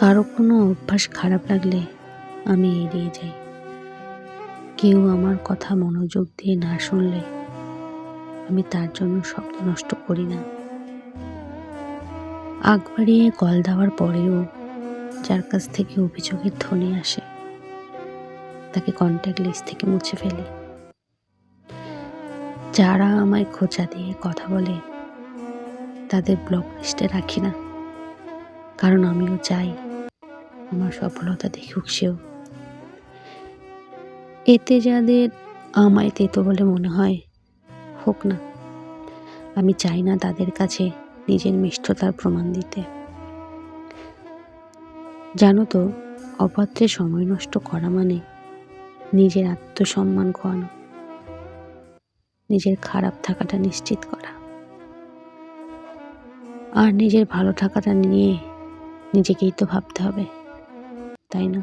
কারো কোনো অভ্যাস খারাপ লাগলে আমি এড়িয়ে যাই। কেউ আমার কথা মনোযোগ দিয়ে না শুনলে আমি তার জন্য শব্দ নষ্ট করি না। আগ বাড়িয়ে কল দেওয়ার পরেও যার কাছ থেকে অভিযোগের ধ্বনি আসে তাকে কন্ট্যাক্ট লিস্ট থেকে মুছে ফেলি। যারা আমায় খোঁচা দিয়ে কথা বলে তাদের ব্লক লিস্টে রাখি না, কারণ আমিও চাই আমার সফলতা দেখুক সেও। এতে যাদের আমায় তেতো বলে মনে হয় হোক না, আমি চাই না তাদের কাছে নিজের মিষ্টতার প্রমাণ দিতে। জানো তো, অপাত্রে সময় নষ্ট করা মানে নিজের আত্মসম্মান খোয়ানো, নিজের খারাপ থাকাটা নিশ্চিত করা, আর নিজের ভালো থাকাটা নিয়ে নিজেকেই তো ভাবতে হবে, তাই না?